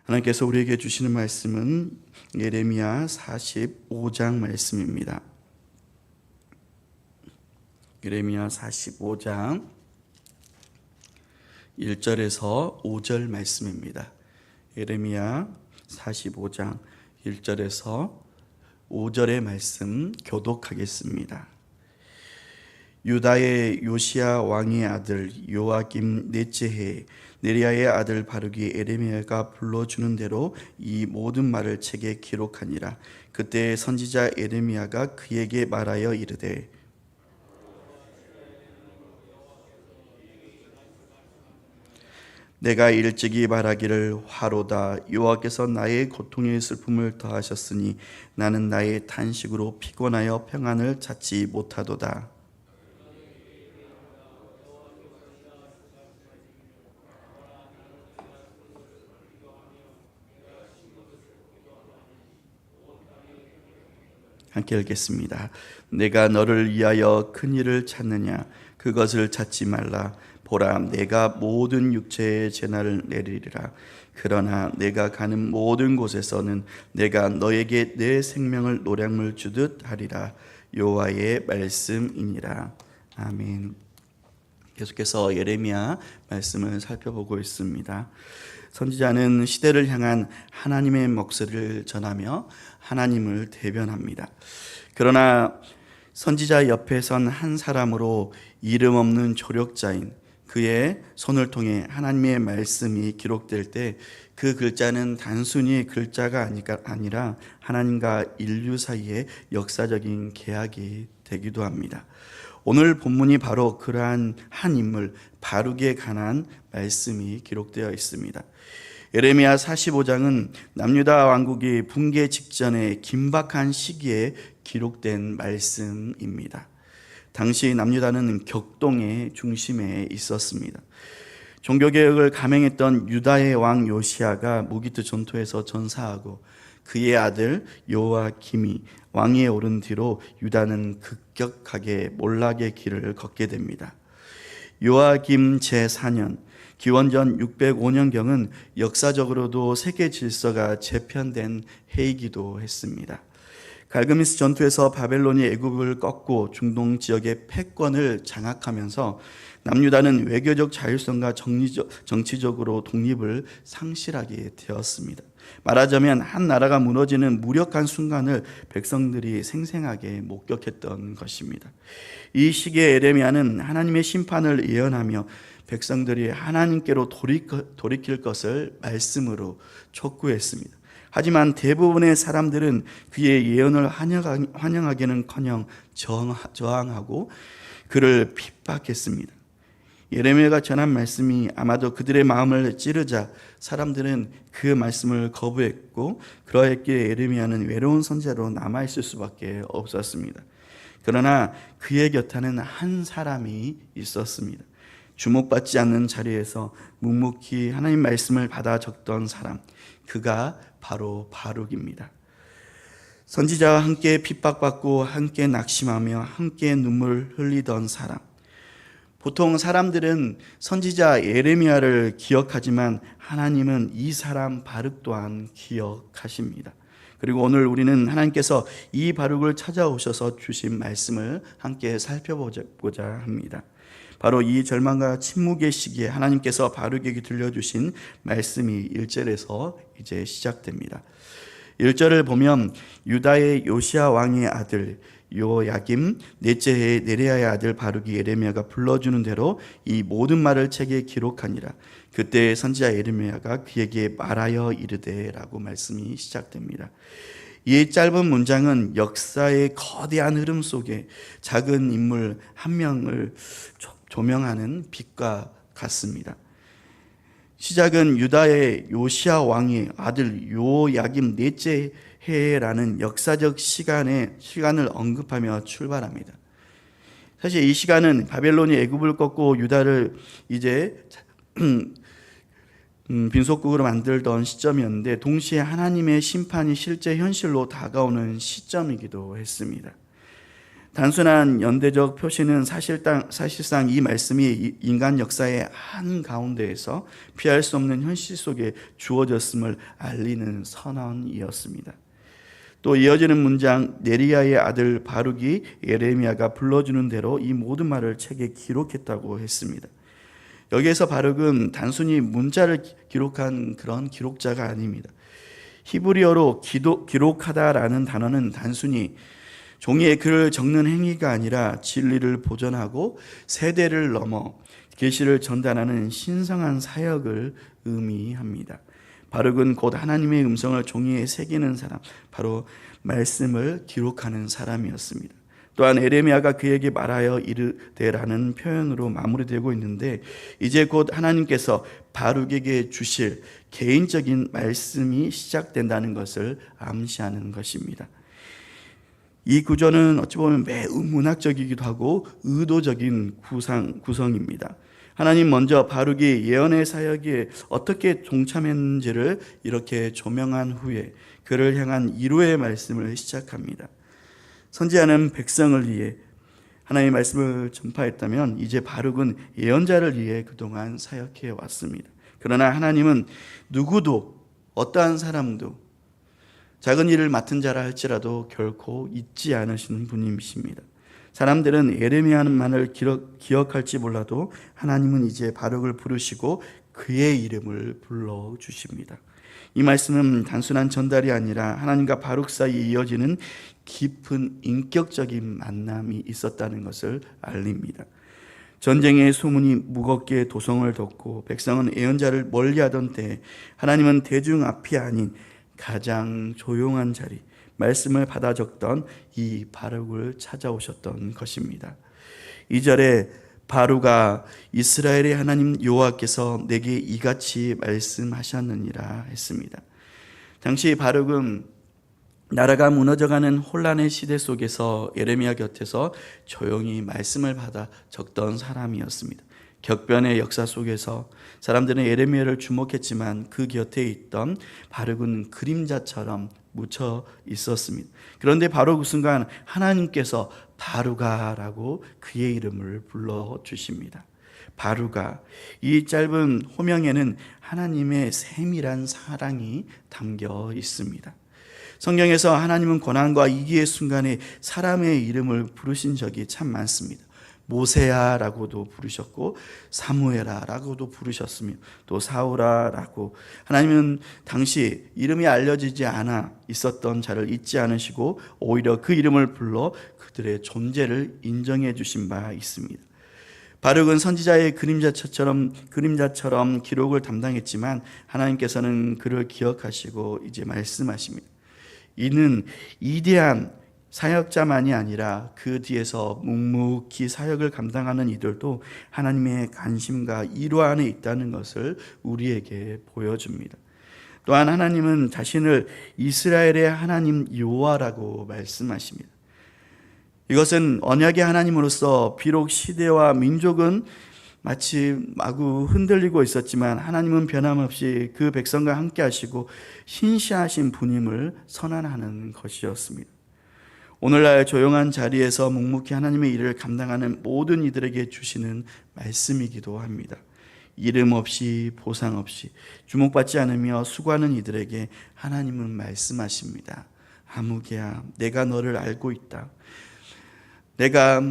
하나님께서 우리에게 주시는 말씀은 예레미야 45장 말씀입니다. 예레미야 45장 1절에서 5절 말씀입니다. 예레미야 45장 1절에서 5절의 말씀 교독하겠습니다. 유다의 요시야 왕의 아들 요아김 넷째 해 네리야의 아들 바루기 예레미야가 불러주는 대로 이 모든 말을 책에 기록하니라. 그때 선지자 예레미야가 그에게 말하여 이르되 내가 일찍이 말하기를 화로다. 여호와께서 나의 고통의 슬픔을 더하셨으니 나는 나의 탄식으로 피곤하여 평안을 찾지 못하도다. 함께 읽겠습니다. 내가 너를 위하여 큰 일을 찾느냐? 그것을 찾지 말라. 보라, 내가 모든 육체의 재난을 내리리라. 그러나 내가 가는 모든 곳에서는 내가 너에게 내 생명을 노량물 주듯 하리라. 여호와의 말씀이니라. 아멘. 계속해서 예레미야 말씀을 살펴보고 있습니다. 선지자는 시대를 향한 하나님의 목소리를 전하며 하나님을 대변합니다. 그러나 선지자 옆에 선 한 사람으로 이름 없는 조력자인 그의 손을 통해 하나님의 말씀이 기록될 때 그 글자는 단순히 글자가 아니라 하나님과 인류 사이의 역사적인 계약이 되기도 합니다. 오늘 본문이 바로 그러한 한 인물 바룩에 관한 말씀이 기록되어 있습니다. 예레미야 45장은 남유다 왕국이 붕괴 직전의 긴박한 시기에 기록된 말씀입니다. 당시 남유다는 격동의 중심에 있었습니다. 종교개혁을 감행했던 유다의 왕 요시야가 무기트 전투에서 전사하고 그의 아들 요아김이 왕위에 오른 뒤로 유다는 급격하게 몰락의 길을 걷게 됩니다. 요아김 제4년 기원전 605년경은 역사적으로도 세계 질서가 재편된 해이기도 했습니다. 갈그미스 전투에서 바벨론이 애굽을 꺾고 중동 지역의 패권을 장악하면서 남유다는 외교적 자율성과 정치적으로 독립을 상실하게 되었습니다. 말하자면 한 나라가 무너지는 무력한 순간을 백성들이 생생하게 목격했던 것입니다. 이 시기에 예레미야는 하나님의 심판을 예언하며 백성들이 하나님께로 돌이킬 것을 말씀으로 촉구했습니다. 하지만 대부분의 사람들은 그의 예언을 환영하기는커녕 저항하고 그를 핍박했습니다. 예레미야가 전한 말씀이 아마도 그들의 마음을 찌르자 사람들은 그 말씀을 거부했고 그러했기에 예레미야는 외로운 선지자로 남아있을 수밖에 없었습니다. 그러나 그의 곁에는 한 사람이 있었습니다. 주목받지 않는 자리에서 묵묵히 하나님 말씀을 받아 적던 사람, 그가 바로 바룩입니다. 선지자와 함께 핍박받고 함께 낙심하며 함께 눈물 흘리던 사람. 보통 사람들은 선지자 예레미야를 기억하지만 하나님은 이 사람 바룩 또한 기억하십니다. 그리고 오늘 우리는 하나님께서 이 바룩을 찾아오셔서 주신 말씀을 함께 살펴보고자 합니다. 바로 이 절망과 침묵의 시기에 하나님께서 바룩에게 들려주신 말씀이 1절에서 이제 시작됩니다. 1절을 보면 유다의 요시야 왕의 아들 요야김 넷째 해에 네리야의 아들 바룩이 예레미야가 불러주는 대로 이 모든 말을 책에 기록하니라. 그때 선지자 예레미야가 그에게 말하여 이르되라고 말씀이 시작됩니다. 이 짧은 문장은 역사의 거대한 흐름 속에 작은 인물 한 명을 조명하는 빛과 같습니다. 시작은 유다의 요시야 왕의 아들 요야김 넷째 해라는 역사적 시간을 언급하며 출발합니다. 사실 이 시간은 바벨론이 애굽을 꺾고 유다를 이제 빈속국으로 만들던 시점이었는데 동시에 하나님의 심판이 실제 현실로 다가오는 시점이기도 했습니다. 단순한 연대적 표시는 사실상 이 말씀이 인간 역사의 한가운데에서 피할 수 없는 현실 속에 주어졌음을 알리는 선언이었습니다. 또 이어지는 문장, 네리야의 아들 바룩이 예레미야가 불러주는 대로 이 모든 말을 책에 기록했다고 했습니다. 여기에서 바룩은 단순히 문자를 기록한 그런 기록자가 아닙니다. 히브리어로 기록하다라는 단어는 단순히 종이에 글을 적는 행위가 아니라 진리를 보존하고 세대를 넘어 계시를 전달하는 신성한 사역을 의미합니다. 바룩은 곧 하나님의 음성을 종이에 새기는 사람, 바로 말씀을 기록하는 사람이었습니다. 또한 에레미야가 그에게 말하여 이르되라는 표현으로 마무리되고 있는데, 이제 곧 하나님께서 바룩에게 주실 개인적인 말씀이 시작된다는 것을 암시하는 것입니다. 이 구조는 어찌 보면 매우 문학적이기도 하고 의도적인 구성입니다. 하나님 먼저 바룩이 예언의 사역에 어떻게 동참했는지를 이렇게 조명한 후에 그를 향한 위로의 말씀을 시작합니다. 선지자는 백성을 위해 하나님의 말씀을 전파했다면 이제 바룩은 예언자를 위해 그동안 사역해 왔습니다. 그러나 하나님은 누구도, 어떠한 사람도 작은 일을 맡은 자라 할지라도 결코 잊지 않으시는 분이십니다. 사람들은 예레미야만을 기억할지 몰라도 하나님은 이제 바룩을 부르시고 그의 이름을 불러주십니다. 이 말씀은 단순한 전달이 아니라 하나님과 바룩 사이에 이어지는 깊은 인격적인 만남이 있었다는 것을 알립니다. 전쟁의 소문이 무겁게 도성을 덮고 백성은 예언자를 멀리하던 때 하나님은 대중 앞이 아닌 가장 조용한 자리, 말씀을 받아 적던 이 바룩을 찾아오셨던 것입니다. 2절에 바룩아, 이스라엘의 하나님 여호와께서 내게 이같이 말씀하셨느니라 했습니다. 당시 바룩은 나라가 무너져가는 혼란의 시대 속에서 예레미야 곁에서 조용히 말씀을 받아 적던 사람이었습니다. 격변의 역사 속에서 사람들은 예레미야를 주목했지만 그 곁에 있던 바룩은 그림자처럼 묻혀 있었습니다. 그런데 바로 그 순간 하나님께서 바룩아라고 그의 이름을 불러주십니다. 바룩아, 이 짧은 호명에는 하나님의 세밀한 사랑이 담겨 있습니다. 성경에서 하나님은 고난과 위기의 순간에 사람의 이름을 부르신 적이 참 많습니다. 모세야라고도 부르셨고 사무엘아라고도 부르셨으며 또 사울아라고, 하나님은 당시 이름이 알려지지 않아 있었던 자를 잊지 않으시고 오히려 그 이름을 불러 그들의 존재를 인정해 주신 바 있습니다. 바룩은 선지자의 그림자처럼 기록을 담당했지만 하나님께서는 그를 기억하시고 이제 말씀하십니다. 이는 위대한 사역자만이 아니라 그 뒤에서 묵묵히 사역을 감당하는 이들도 하나님의 관심과 일화 안에 있다는 것을 우리에게 보여줍니다. 또한 하나님은 자신을 이스라엘의 하나님 여호와라고 말씀하십니다. 이것은 언약의 하나님으로서 비록 시대와 민족은 마치 마구 흔들리고 있었지만 하나님은 변함없이 그 백성과 함께 하시고 신실하신 분임을 선언하는 것이었습니다. 오늘날 조용한 자리에서 묵묵히 하나님의 일을 감당하는 모든 이들에게 주시는 말씀이기도 합니다. 이름 없이 보상 없이 주목받지 않으며 수고하는 이들에게 하나님은 말씀하십니다. 아무개야, 내가 너를 알고 있다. 내가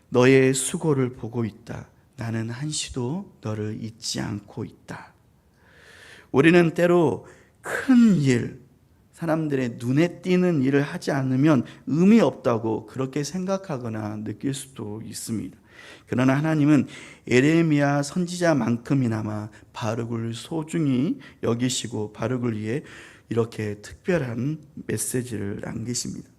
너의 수고를 보고 있다. 나는 한시도 너를 잊지 않고 있다. 우리는 때로 큰 일, 사람들의 눈에 띄는 일을 하지 않으면 의미 없다고 그렇게 생각하거나 느낄 수도 있습니다. 그러나 하나님은 예레미야 선지자만큼이나마 바룩을 소중히 여기시고 바룩을 위해 이렇게 특별한 메시지를 남기십니다.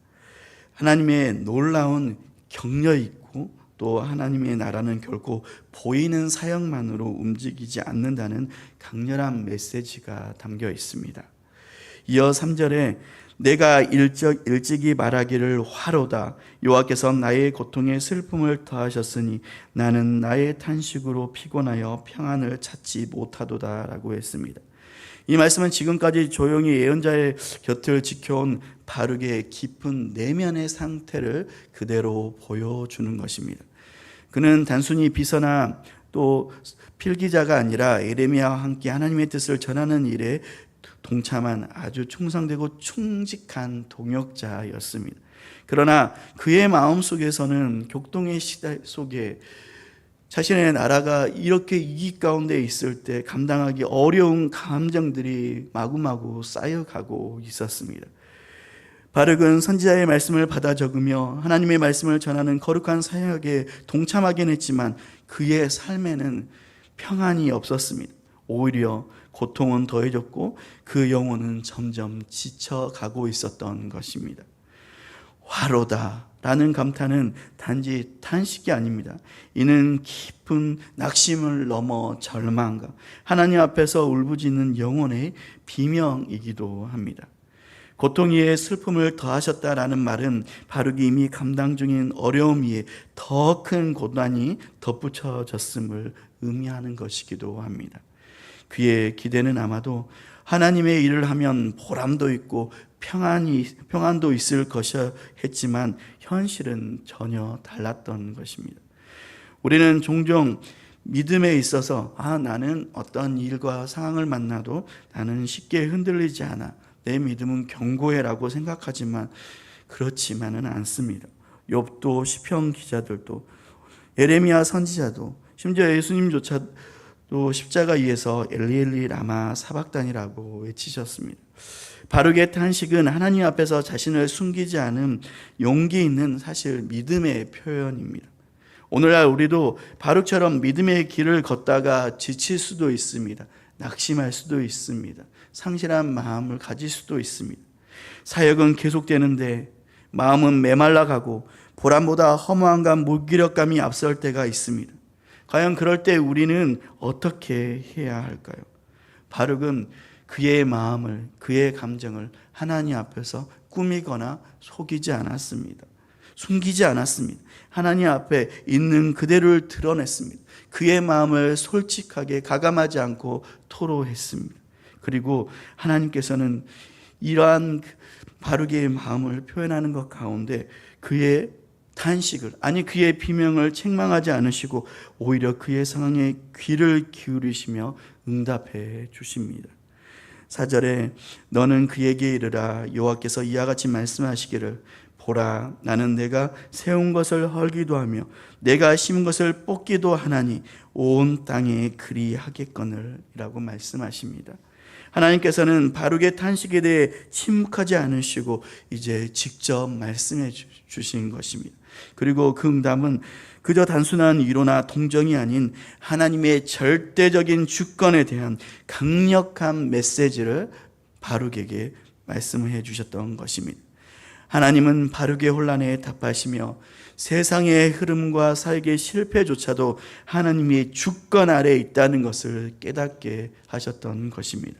하나님의 놀라운 격려 있고 또 하나님의 나라는 결코 보이는 사역만으로 움직이지 않는다는 강렬한 메시지가 담겨 있습니다. 이어 3절에 내가 일찍이 말하기를 화로다. 여호와께서 나의 고통에 슬픔을 더하셨으니 나는 나의 탄식으로 피곤하여 평안을 찾지 못하도다 라고 했습니다. 이 말씀은 지금까지 조용히 예언자의 곁을 지켜온 바룩의 깊은 내면의 상태를 그대로 보여주는 것입니다. 그는 단순히 비서나 또 필기자가 아니라 예레미야와 함께 하나님의 뜻을 전하는 일에 동참한 아주 충성되고 충직한 동역자였습니다. 그러나 그의 마음속에서는 격동의 시대 속에 자신의 나라가 이렇게 위기 가운데 있을 때 감당하기 어려운 감정들이 마구마구 쌓여가고 있었습니다. 바룩은 선지자의 말씀을 받아 적으며 하나님의 말씀을 전하는 거룩한 사역에 동참하긴 했지만 그의 삶에는 평안이 없었습니다. 오히려 고통은 더해졌고 그 영혼은 점점 지쳐가고 있었던 것입니다. 화로다 라는 감탄은 단지 탄식이 아닙니다. 이는 깊은 낙심을 넘어 절망과 하나님 앞에서 울부짖는 영혼의 비명이기도 합니다. 고통 위에 슬픔을 더하셨다라는 말은 바룩이 이미 감당 중인 어려움 위에 더 큰 고난이 덧붙여졌음을 의미하는 것이기도 합니다. 그의 기대는 아마도 하나님의 일을 하면 보람도 있고 평안도 있을 것이라 했지만 현실은 전혀 달랐던 것입니다. 우리는 종종 믿음에 있어서 나는 어떤 일과 상황을 만나도 나는 쉽게 흔들리지 않아. 내 믿음은 견고해라고 생각하지만 그렇지만은 않습니다. 욥도 시편 기자들도 예레미야 선지자도 심지어 예수님조차도 십자가 위에서 엘리엘리 라마 사박단이라고 외치셨습니다. 바룩의 탄식은 하나님 앞에서 자신을 숨기지 않은 용기 있는 사실 믿음의 표현입니다. 오늘날 우리도 바룩처럼 믿음의 길을 걷다가 지칠 수도 있습니다. 낙심할 수도 있습니다. 상실한 마음을 가질 수도 있습니다. 사역은 계속되는데 마음은 메말라가고 보람보다 허무함과 무기력감이 앞설 때가 있습니다. 과연 그럴 때 우리는 어떻게 해야 할까요? 바룩은 그의 마음을, 그의 감정을 하나님 앞에서 꾸미거나 속이지 않았습니다. 숨기지 않았습니다. 하나님 앞에 있는 그대로를 드러냈습니다. 그의 마음을 솔직하게 가감하지 않고 토로했습니다. 그리고 하나님께서는 이러한 바룩의 마음을 표현하는 것 가운데 그의 탄식을, 그의 비명을 책망하지 않으시고 오히려 그의 상황에 귀를 기울이시며 응답해 주십니다. 4절에 너는 그에게 이르라 여호와께서 이와 같이 말씀하시기를 보라 나는 내가 세운 것을 헐기도 하며 내가 심은 것을 뽑기도 하나니 온 땅에 그리하겠거늘 이라고 말씀하십니다. 하나님께서는 바룩의 탄식에 대해 침묵하지 않으시고 이제 직접 말씀해 주신 것입니다. 그리고 그 응답은 그저 단순한 위로나 동정이 아닌 하나님의 절대적인 주권에 대한 강력한 메시지를 바룩에게 말씀해 주셨던 것입니다. 하나님은 바룩의 혼란에 답하시며 세상의 흐름과 사역의 실패조차도 하나님의 주권 아래에 있다는 것을 깨닫게 하셨던 것입니다.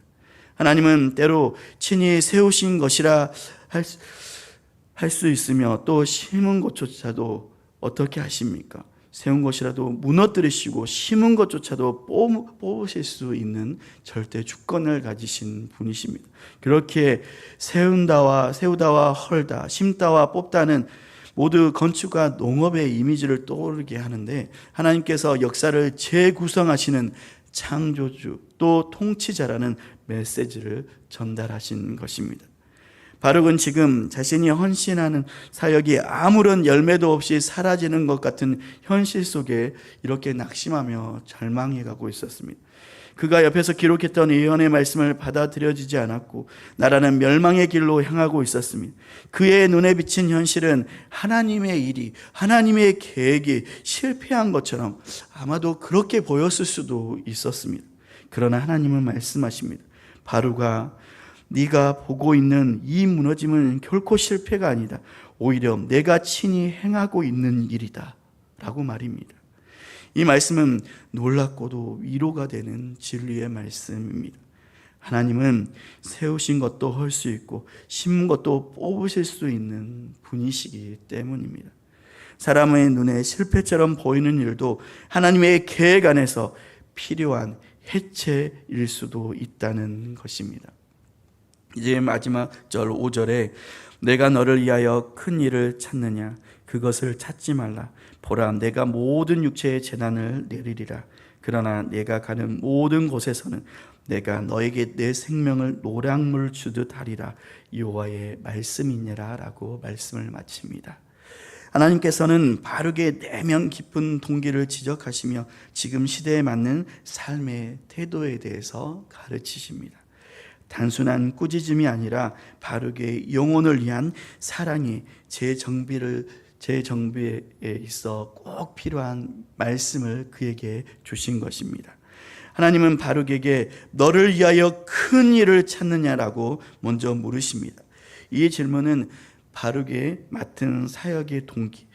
하나님은 때로 친히 세우신 것이라 할 수 있으며 또 심은 것조차도 어떻게 하십니까? 세운 것이라도 무너뜨리시고 심은 것조차도 뽑으실 수 있는 절대 주권을 가지신 분이십니다. 그렇게 세우다와 헐다, 심다와 뽑다는 모두 건축과 농업의 이미지를 떠오르게 하는데 하나님께서 역사를 재구성하시는 창조주 또 통치자라는 메시지를 전달하신 것입니다. 바룩은 지금 자신이 헌신하는 사역이 아무런 열매도 없이 사라지는 것 같은 현실 속에 이렇게 낙심하며 절망해가고 있었습니다. 그가 옆에서 기록했던 예언의 말씀을 받아들여지지 않았고 나라는 멸망의 길로 향하고 있었습니다. 그의 눈에 비친 현실은 하나님의 일이, 하나님의 계획이 실패한 것처럼 아마도 그렇게 보였을 수도 있었습니다. 그러나 하나님은 말씀하십니다. 바룩아 네가 보고 있는 이 무너짐은 결코 실패가 아니다. 오히려 내가 친히 행하고 있는 일이다 라고 말입니다. 이 말씀은 놀랍고도 위로가 되는 진리의 말씀입니다. 하나님은 세우신 것도 할 수 있고 심은 것도 뽑으실 수 있는 분이시기 때문입니다. 사람의 눈에 실패처럼 보이는 일도 하나님의 계획 안에서 필요한 해체일 수도 있다는 것입니다. 이제 마지막 절 5절에 내가 너를 위하여 큰 일을 찾느냐 그것을 찾지 말라. 보라 내가 모든 육체의 재난을 내리리라. 그러나 내가 가는 모든 곳에서는 내가 너에게 내 생명을 노량물 주듯 하리라. 여호와의 말씀이니라 라고 말씀을 마칩니다. 하나님께서는 바르게 내면 깊은 동기를 지적하시며 지금 시대에 맞는 삶의 태도에 대해서 가르치십니다. 단순한 꾸짖음이 아니라 바르게 영혼을 위한 사랑이 재정비에 있어 꼭 필요한 말씀을 그에게 주신 것입니다. 하나님은 바룩에게 너를 위하여 큰 일을 찾느냐라고 먼저 물으십니다. 이 질문은 바룩의 맡은 사역의 동기,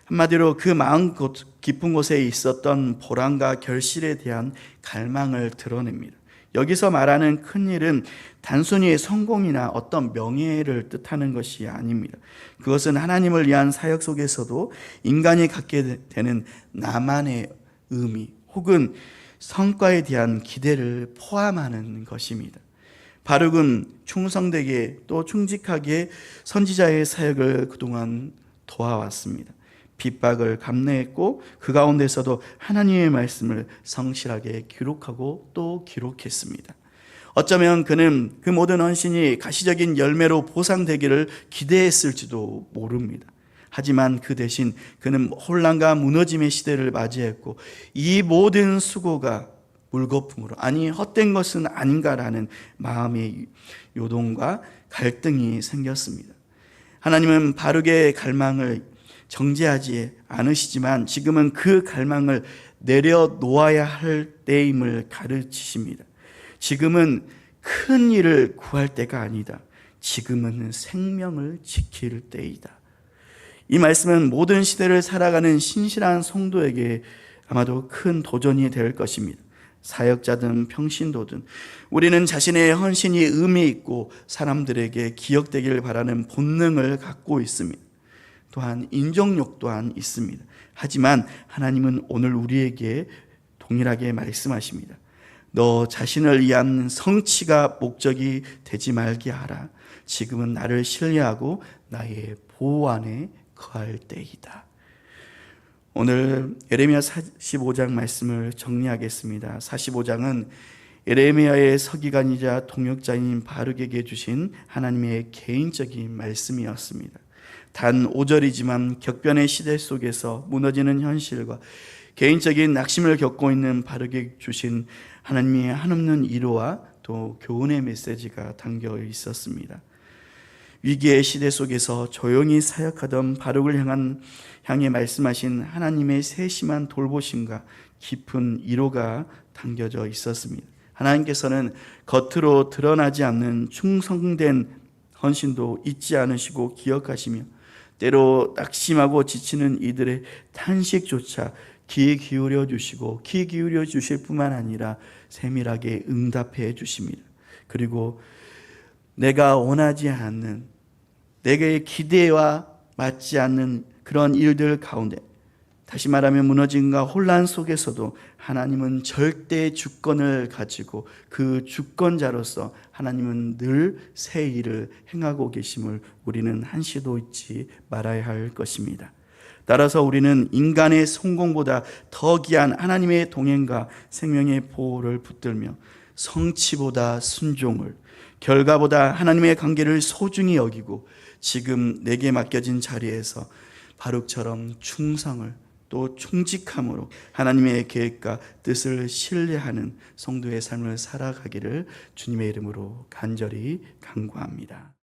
한마디로 그 마음 깊은 곳에 있었던 보람과 결실에 대한 갈망을 드러냅니다. 여기서 말하는 큰 일은 단순히 성공이나 어떤 명예를 뜻하는 것이 아닙니다. 그것은 하나님을 위한 사역 속에서도 인간이 갖게 되는 나만의 의미 혹은 성과에 대한 기대를 포함하는 것입니다. 바룩은 충성되게 또 충직하게 선지자의 사역을 그동안 도와왔습니다. 핍박을 감내했고 그 가운데서도 하나님의 말씀을 성실하게 기록하고 또 기록했습니다. 어쩌면 그는 그 모든 헌신이 가시적인 열매로 보상되기를 기대했을지도 모릅니다. 하지만 그 대신 그는 혼란과 무너짐의 시대를 맞이했고 이 모든 수고가 물거품으로 아니 헛된 것은 아닌가라는 마음의 요동과 갈등이 생겼습니다. 하나님은 바룩의 갈망을 정죄하지 않으시지만 지금은 그 갈망을 내려놓아야 할 때임을 가르치십니다. 지금은 큰 일을 구할 때가 아니다. 지금은 생명을 지킬 때이다. 이 말씀은 모든 시대를 살아가는 신실한 성도에게 아마도 큰 도전이 될 것입니다. 사역자든 평신도든 우리는 자신의 헌신이 의미 있고 사람들에게 기억되기를 바라는 본능을 갖고 있습니다. 또한 인정욕 또한 있습니다. 하지만 하나님은 오늘 우리에게 동일하게 말씀하십니다. 너 자신을 위한 성취가 목적이 되지 말게 하라. 지금은 나를 신뢰하고 나의 보호 안에 거할 때이다. 오늘 예레미야 45장 말씀을 정리하겠습니다. 45장은 예레미야의 서기관이자 통역자인 바룩에게 주신 하나님의 개인적인 말씀이었습니다. 단 5절이지만 격변의 시대 속에서 무너지는 현실과 개인적인 낙심을 겪고 있는 바룩에게 주신 하나님의 한없는 위로와 또 교훈의 메시지가 담겨 있었습니다. 위기의 시대 속에서 조용히 사역하던 바룩을 향해 말씀하신 하나님의 세심한 돌보심과 깊은 위로가 담겨져 있었습니다. 하나님께서는 겉으로 드러나지 않는 충성된 헌신도 잊지 않으시고 기억하시며 때로 낙심하고 지치는 이들의 탄식조차 귀 기울여 주시고 귀 기울여 주실 뿐만 아니라 세밀하게 응답해 주십니다. 그리고 내가 원하지 않는 내게 기대와 맞지 않는 그런 일들 가운데 다시 말하면 무너짐과 혼란 속에서도 하나님은 절대 주권을 가지고 그 주권자로서 하나님은 늘 새 일을 행하고 계심을 우리는 한시도 잊지 말아야 할 것입니다. 따라서 우리는 인간의 성공보다 더 귀한 하나님의 동행과 생명의 보호를 붙들며 성취보다 순종을, 결과보다 하나님의 관계를 소중히 여기고 지금 내게 맡겨진 자리에서 바룩처럼 충성을 또 충직함으로 하나님의 계획과 뜻을 신뢰하는 성도의 삶을 살아가기를 주님의 이름으로 간절히 간구합니다.